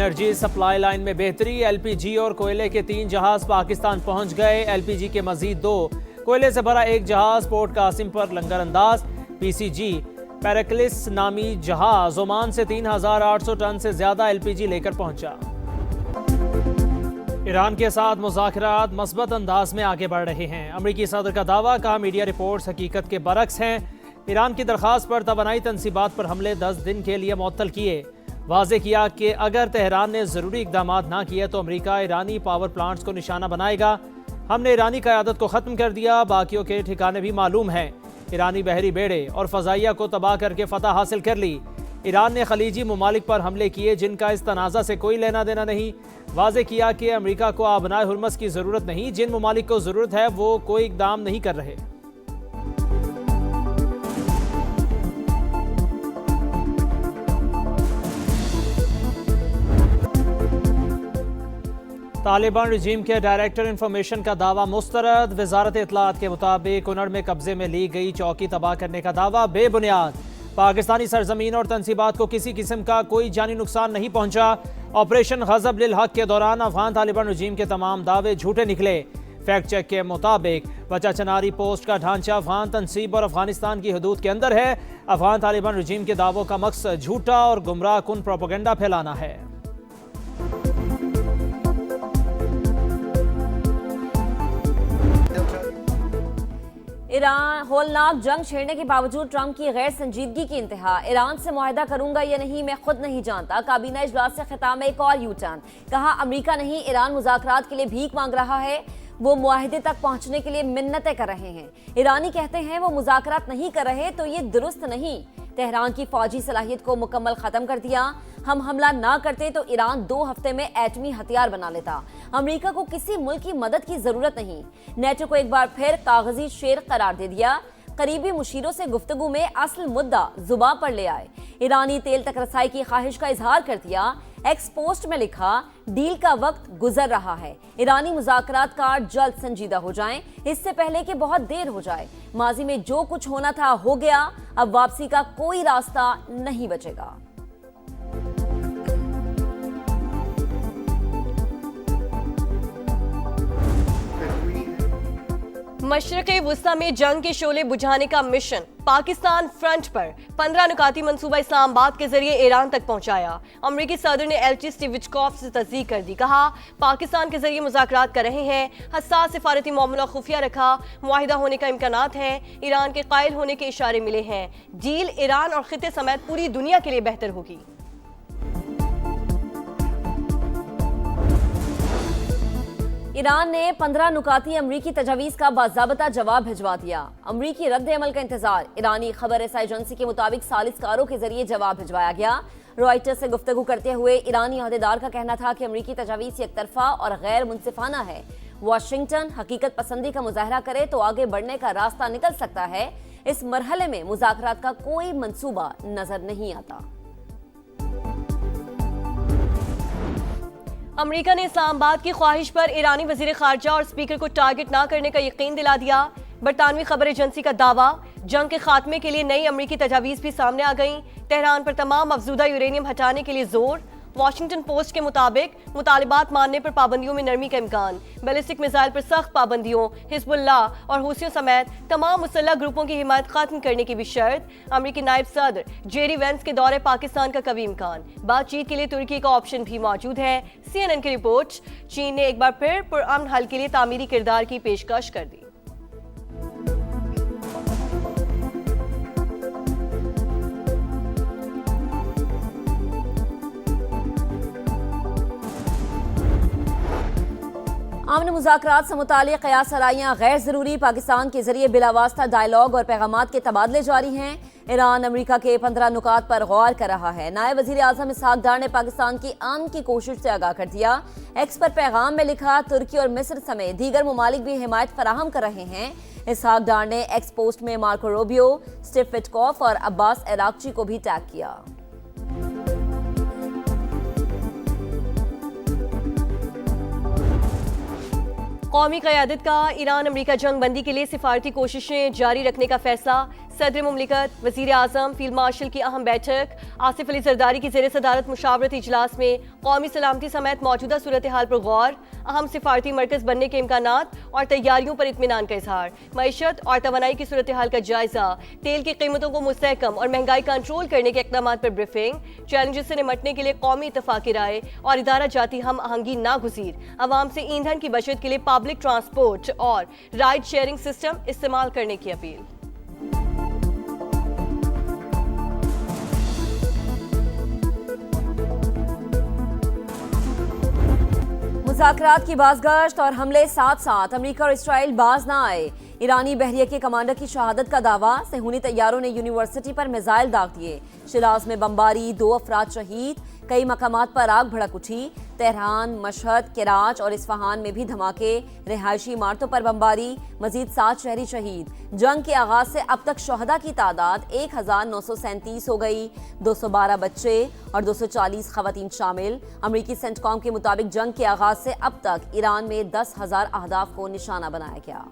Energy supply line में बेहतरी, LPG और कोयले के 3 जहाज पाकिस्तान पहुंच गए। एलपीजी के मजीद 2, कोयले से भरा 1 जहाज पोर्ट कासिम पर लंगर अंदाज। पीसीजी पेरेक्लिस नामी जहाज ओमान से 3800 टन से ज्यादा एलपीजी लेकर पहुंचा। ईरान के साथ मुज़ाकरात मस्बत अंदाज में आगे बढ़ रहे हैं। अमरीकी सदर का दावा, कहा मीडिया रिपोर्ट्स हकीकत के बरक्स हैं। ईरान की दरख्वास्त पर तवानाई तनसीबात पर हमले 10 दिन के लिए मुअत्तल किए। वाज़े किया कि अगर तेहरान ने ज़रूरी इक़दाम ना किए तो अमरीका ईरानी पावर प्लांट्स को निशाना बनाएगा। हमने ईरानी क़यादत को ख़त्म कर दिया, बाकियों के ठिकाने भी मालूम हैं। ईरानी बहरी बेड़े और फ़ज़ाइया को तबाह करके फ़तह हासिल कर ली। ईरान ने खलीजी ममालिक पर हमले किए जिनका इस तनाज़ा से कोई लेना देना नहीं। वाज़े किया कि अमरीका को आबनाए हुर्मस की ज़रूरत नहीं, जिन ममालिक को ज़रूरत है वो कोई इक़दाम नहीं कर रहे। तालिबान रजीम के डायरेक्टर इंफॉर्मेशन का दावा मुस्तरद। वजारत इत्तलात के मुताबिक कुनड़ में कब्जे में ली गई चौकी तबाह करने का दावा बेबुनियाद। पाकिस्तानी सरजमीन और तनसीबात को किसी किस्म का कोई जानी नुकसान नहीं पहुंचा। ऑपरेशन गज़ब लिल हक के दौरान अफगान तालिबान रजीम के तमाम दावे झूठे निकले। फैक्ट चेक के मुताबिक बचा चनारी पोस्ट का ढांचा अफगान तनसीब और अफगानिस्तान की हदूद के अंदर है। अफगान तालिबान रजीम के दावों का मकसद झूठा और गुमराह कुन प्रोपेगेंडा फैलाना है। ईरान होलनाक जंग छेड़ने के बावजूद ट्रंप की गैर संजीदगी की इंतहा। ईरान से मुआहदा करूंगा या नहीं मैं खुद नहीं जानता। काबीना इजलास से खिताब में एक और यू टर्न। कहा अमेरिका नहीं, ईरान मुज़ाकरात के लिए भीख मांग रहा है, वो मुआहदे तक पहुंचने के लिए मिन्नतें कर रहे हैं। ईरानी कहते हैं वो मुज़ाकरात नहीं कर रहे तो ये दुरुस्त नहीं। तेहरान की फौजी सलाहियत को मुकम्मल ख़त्म कर दिया। हम हमला ना करते तो ईरान 2 हफ्ते में एटमी हथियार बना लेता। अमेरिका को किसी मुल्क की मदद की ज़रूरत नहीं। नेटो को एक बार फिर कागजी शेर करार दे दिया। करीबी मुशीरों से गुफ्तगू में असल मुद्दा जुबां पर ले आए। ईरानी तेल तक रसाई की ख्वाहिश का इजहार कर दिया। एक्स पोस्ट में लिखा, डील का वक्त गुजर रहा है। ईरानी मुज़ाकरात कार्ड जल्द संजीदा हो जाएं, इससे पहले कि बहुत देर हो जाए। माजी में जो कुछ होना था हो गया, अब वापसी का कोई रास्ता नहीं बचेगा। मशरिक़ वुस्ता में जंग के शोले बुझाने का मिशन पाकिस्तान फ्रंट पर 15 नुकाती मंसूबा इस्लामाबाद के जरिए ईरान तक पहुंचाया। अमरीकी सदर ने एलची स्टीव विटकॉफ से तस्दीक कर दी। कहा पाकिस्तान के जरिए मुज़ाकरात कर रहे हैं, हसास सिफारती मामला खुफिया रखा, मुआहिदा होने का इम्कानात हैं, ईरान के कायल होने के इशारे मिले हैं। डील ईरान और खिते समेत पूरी दुनिया के लिए बेहतर होगी। ईरान ने 15 नुकाती अमरीकी तजावीज़ का बाज़ाबता जवाब भिजवा दिया। अमरीकी रद्द अमल का इंतजार। ईरानी खबर रसाई एजेंसी के मुताबिक सालिसकारों के जरिए जवाब भिजवाया गया। रॉयटर्स से गुफ्तगू करते हुए ईरानी अहदेदार का कहना था कि अमरीकी तजावीज़ एक तरफा और गैर मुनसिफाना है। वाशिंगटन हकीकत पसंदी का मुजाहरा करे तो आगे बढ़ने का रास्ता निकल सकता है। इस मरहले में मुज़ाकरात का कोई मंसूबा नजर नहीं आता। अमेरिका ने इस्लामाबाद की ख्वाहिश पर ईरानी वजीर खारजा और स्पीकर को टारगेट न करने का यकीन दिला दिया। बरतानवी खबर एजेंसी का दावा, जंग के खात्मे के लिए नई अमरीकी तजावीज़ भी सामने आ गईं। तेहरान पर तमाम अफजूदा यूरेनियम हटाने के लिए जोर। वाशिंगटन पोस्ट के मुताबिक मुतालिबात मानने पर पाबंदियों में नरमी का इम्कान। बैलिस्टिक मिसाइल पर सख्त पाबंदियों, हिजबुल्लाह और हुसियों समेत तमाम मुसल्लह ग्रुपों की हिमायत खत्म करने की भी शर्त। अमरीकी नायब सदर जेरी वेंस के दौरे पाकिस्तान का कभी इम्कान। बातचीत के लिए तुर्की का ऑप्शन भी मौजूद है। CNN की रिपोर्ट, चीन ने एक बार फिर पुरअमन हल के लिए तामीरी किरदार की पेशकश कर दी। अमन मुज़ाकरात से मुताल्लिक़ क़यास आराइयाँ गैर ज़रूरी। पाकिस्तान के जरिए बिलावास्ता डायलॉग और पैगामात के तबादले जारी हैं। ईरान अमेरिका के 15 नुकात पर गौर कर रहा है। नायब वज़ीर आज़म इसहाक डार ने पाकिस्तान की अमन की कोशिश से आगाह कर दिया। एक्स पर पैगाम में लिखा, तुर्की और मिस्र समेत दीगर ममालिक भी हिमायत फराहम कर रहे हैं। इसहाक डार ने एक्स पोस्ट में मार्को रूबियो, स्टीव विटकॉफ और अब्बास अरागची को भी टैग किया। कौमी क़यादत का ईरान अमरीका जंग बंदी के लिए सिफारती कोशिशें जारी रखने का फैसला। सदर मुमलिकत, वजीर आजम, फील्ड मार्शल की अहम बैठक। आसिफ अली जरदारी की जेर सदारत मुशावरती इजलास में कौमी सलामती समेत मौजूदा सूरत हाल पर गौर, अहम सिफारती मरकज बनने के इम्कानात और तैयारियों पर इत्मीनान का इजहार। मईशत और तवानाई की सूरत हाल का जायजा, तेल की कीमतों को मुस्तहकम और महंगाई कंट्रोल करने के इक़दाम पर ब्रीफिंग, चैलेंजेस से निपटने के लिए कौमी इत्तफाक़ी राय और इदारा जाती हम आहंगी नागुज़ीर। अवाम से ईंधन की बचत के लिए पब्लिक ट्रांसपोर्ट और राइड शेयरिंग सिस्टम इस्तेमाल करने की अपील। मुज़ाकरात की बाज़गश्त और हमले साथ साथ अमेरिका और इसराइल बाज ना आए। ईरानी बहरिया के कमांडर की शहादत का दावा। सेहूनी तैयारों ने यूनिवर्सिटी पर मिसाइल दाग दिए। शिराज में बमबारी, 2 अफराद शहीद। कई मकामात पर आग भड़क उठी। तेहरान, मशहद, कराच और इस्फहान में भी धमाके। रिहायशी इमारतों पर बमबारी। मजीद 7 शहरी शहीद। जंग के आगाज से अब तक शहदा की तादाद 1937 हो गई। 212 बच्चे और 240 खवातीन शामिल। अमरीकी सेंटकॉम के मुताबिक जंग के आगाज से अब तक ईरान में 10,000 अहदाफ को निशाना बनाया गया।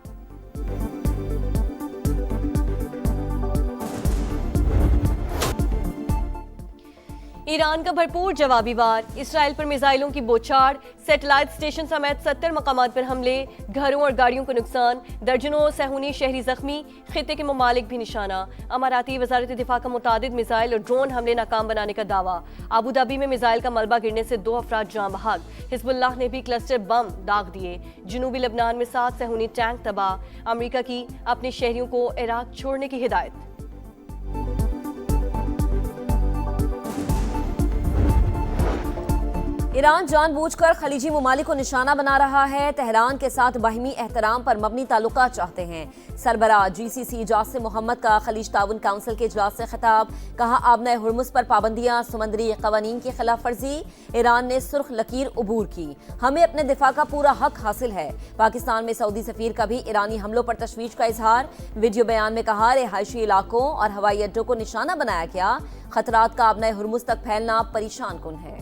ईरान का भरपूर जवाबी वार, इसराइल पर मिसाइलों की बौछार, सैटेलाइट स्टेशन समेत 70 मकामात पर हमले, घरों और गाड़ियों को नुकसान, दर्जनों सेहूनी शहरी जख्मी, खित्ते के ममालिक भी निशाना। अमाराती वजारत दिफा का मुतादिद मिसाइल और ड्रोन हमले नाकाम बनाने का दावा। अबू धाबी में मिसाइल का मलबा गिरने से 2 अफराद जाँ बहक। हिजबुल्लाह ने भी क्लस्टर बम दाग दिए। जनूबी लेबनान में 7 सेहूनी टैंक तबाह। अमरीका की अपने शहरियों को इराक छोड़ने की हिदायत। ईरान जानबूझकर खलीजी ममालिक को निशाना बना रहा है। तेहरान के साथ बाहिमी एहतराम पर मबनी ताल्लुकात चाहते हैं। सरबराह GCC जासिम मोहम्मद का खलीज ताउन काउंसिल के इजलास से खिताब। कहा आबना हुर्मुज़ पर पाबंदियां समुद्री कवानीन की खिलाफ वर्जी। ईरान ने सुर्ख लकीर अबूर की। हमें अपने दिफा का पूरा हक हासिल है। पाकिस्तान में सऊदी सफीर का भी ईरानी हमलों पर तशवीश का इजहार। वीडियो बयान में कहा रिहायशी इलाकों और हवाई अड्डों को निशाना बनाया गया। खतरात का आबना हुर्मुज़ तक फैलना परेशान कुन है।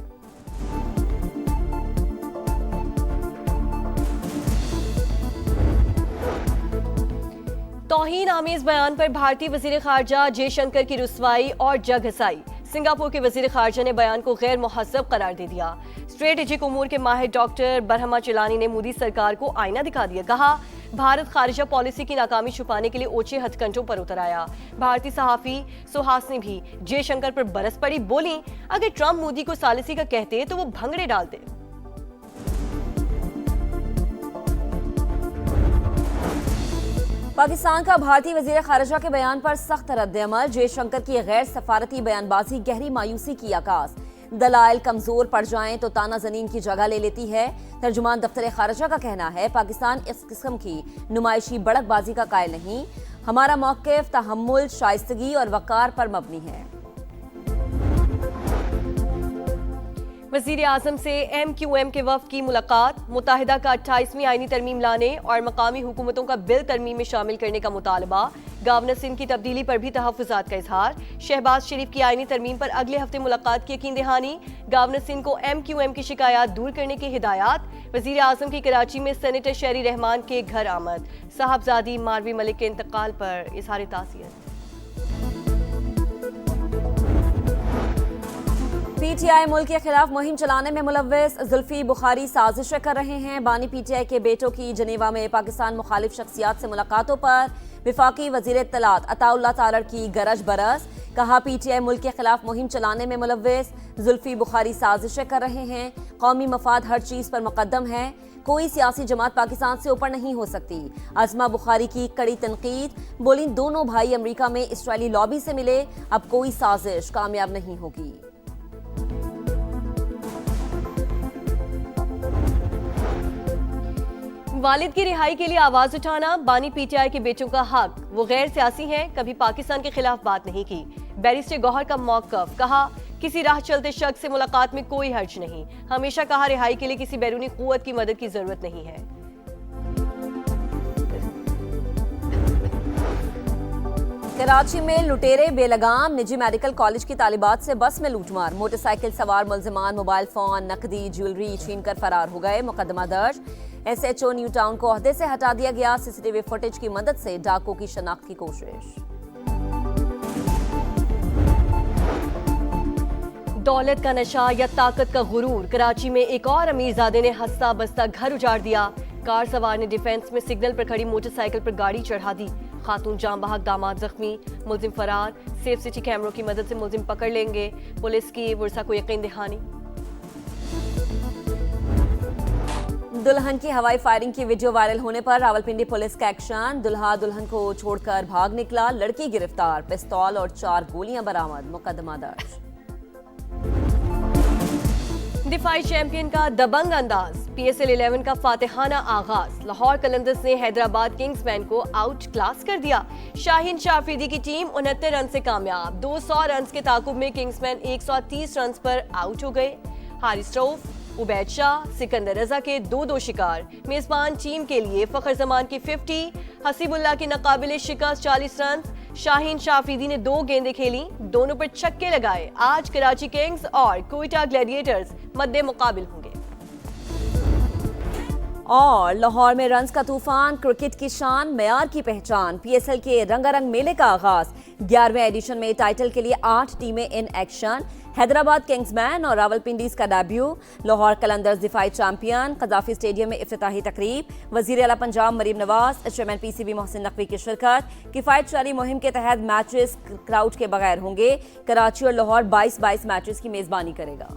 तौहीन आमेज बयान पर भारतीय वजीर खारजा जयशंकर की रुसवाई और जग हसाई। सिंगापुर के वजीर खारजा ने बयान को गैर मुहज़्ज़ब करार दे दिया। स्ट्रेटेजिक उमूर के माहिर डॉक्टर बरहमा चिलानी ने मोदी सरकार को आईना दिखा दिया। कहा भारत खारिजा पॉलिसी की नाकामी छुपाने के लिए ओछे हथकंडों पर उतर आया। भारतीय सहाफी सुहासिनी भी जयशंकर पर बरस पड़ी। बोली अगर ट्रंप मोदी को सालिसी का कहते तो वो भंगड़े डालते। पाकिस्तान का भारतीय वजीर खारजा के बयान पर सख्त रद्द-ए-अमल। जयशंकर की गैर सफारती बयानबाजी गहरी मायूसी की आगाज। दलाइल कमजोर पड़ जाएं तो ताना जनीन की जगह ले लेती है। तर्जुमान दफ्तर खारजा का कहना है पाकिस्तान इस किस्म की नुमाइशी बड़कबाजी का कायल नहीं। हमारा मौक़िफ़ तहम्मुल, शाइस्तगी और वक़ार पर मबनी है। वज़ीर आज़म से MQM के वफ़द की मुलाकात। मुत्तहिदा का 28वीं आईनी तरमीम लाने और मकामी हुकूमतों का बिल तरमीम में शामिल करने का मुतालबा। गवर्नर सिंध की तब्दीली पर भी तहफ़्फ़ुज़ात का इजहार। शहबाज शरीफ की आईनी तरमीम पर अगले हफ्ते मुलाकात की यकीन दहानी। गवर्नर सिंध को MQM की शिकायत दूर करने की हिदायत। वज़ीर आज़म की कराची में सेनेटर शहरी रहमान के घर आमद। साहबजादी मारवी मलिक के इंतकाल पर इजहार ताज़ियत। PTI मुल्क के खिलाफ मुहिम चलाने में मुलव्वस। जुल्फी बुखारी साजिशें कर रहे हैं। बानी PTI के बेटों की जनेवा में पाकिस्तान मुखालिफ शख्सियात से मुलाकातों पर विफाकी वज़ीर इत्तलात अताउल्लाह तारड़ की गरज बरस। कहा PTI मुल्क के खिलाफ मुहिम चलाने में मुलव्वस। जुल्फी बुखारी साजिशें कर रहे हैं। कौमी मफाद हर चीज़ पर मुकद्दम है। कोई सियासी जमात पाकिस्तान से ऊपर नहीं हो सकती। अज़मा बुखारी की कड़ी तनकीद। बोली दोनों भाई अमरीका में इस्राइली लॉबी से मिले। अब कोई साजिश कामयाब नहीं होगी। वालिद की रिहाई के लिए आवाज उठाना बानी PTI के बेटों का हक। वो गैर सियासी हैं, कभी पाकिस्तान के खिलाफ बात नहीं की। बैरिस्टर गौहर का मौक़िफ़। कहा किसी राह चलते शख्स से मुलाकात में कोई हर्ज नहीं। हमेशा कहा रिहाई के लिए किसी बैरूनी कुव्वत की मदद की जरूरत नहीं है। कराची में लुटेरे बेलगाम। निजी मेडिकल कॉलेज की तालिबात से बस में लूटमार। मोटरसाइकिल सवार मुलजिमान मोबाइल फोन, नकदी, ज्वेलरी छीनकर फरार हो गए। मुकदमा दर्ज। SHO न्यू टाउन को ओहदे से हटा दिया गया। CCTV फुटेज की मदद से डाकुओं की शनाख्त की कोशिश। दौलत का नशा या ताकत का गुरूर, कराची में एक और अमीरजादे ने हंसता बसता घर उजाड़ दिया। कार सवार ने डिफेंस में सिग्नल पर खड़ी मोटरसाइकिल पर गाड़ी चढ़ा दी। खातून जाम बहक, दामाद जख्मी, मुलजिम फरार। सेफ सिटी कैमरों की मदद से मुलजिम पकड़ लेंगे, पुलिस की वर्षा को यकीन दहानी। दुल्हन की हवाई फायरिंग की वीडियो वायरल होने पर रावलपिंडी पुलिस का एक्शन। दुल्हा दुल्हन को छोड़कर भाग निकला, लड़की गिरफ्तार, पिस्तौल और 4 गोलियां बरामद, मुकदमा दर्ज। दिफाई चैंपियन का दबंग अंदाज, PSL 11 का फातिहाना आगाज। लाहौर कलंदर्स ने हैदराबाद किंग्समैन को आउट क्लास कर दिया। शाहीन शाफरीदी की टीम 69 रन से कामयाब। 200 रन के ताकुब में किंग्समैन 130 रन पर आउट हो गए। हारिस रऊफ, उबैद शाह, सिकंदर रजा के 2-2 शिकार। मेजबान टीम के लिए फखर जमान की 50, हसीबुल्लाह की नाकाबिले शिकस्त 40 रन। शाहीन शाफरीदी ने 2 गेंदें खेली, दोनों पर छक्के लगाए। आज कराची किंग्स और कोयटा ग्लैडिएटर्स मद्दे मुकाबिल होंगे। और लाहौर में रन्स का तूफान, क्रिकेट की शान, मेयार की पहचान। PSL के रंगारंग मेले का आगाज। 11वें एडिशन में टाइटल के लिए 8 टीमें इन एक्शन। हैदराबाद किंग्समैन और रावलपिंडीज का डेब्यू। लाहौर कलंदर्स दिफाई चैंपियन। कदाफी स्टेडियम में इफ्तिताही तकरीब। वजीर आला पंजाब मरीम नवाज, चेयरमैन PCB मोहसिन नकवी की शिरकत। किफायत जारी मुहिम के तहत मैचेस क्राउड के बगैर होंगे। कराची और लाहौर 22-22 मैचेस की मेजबानी करेगा।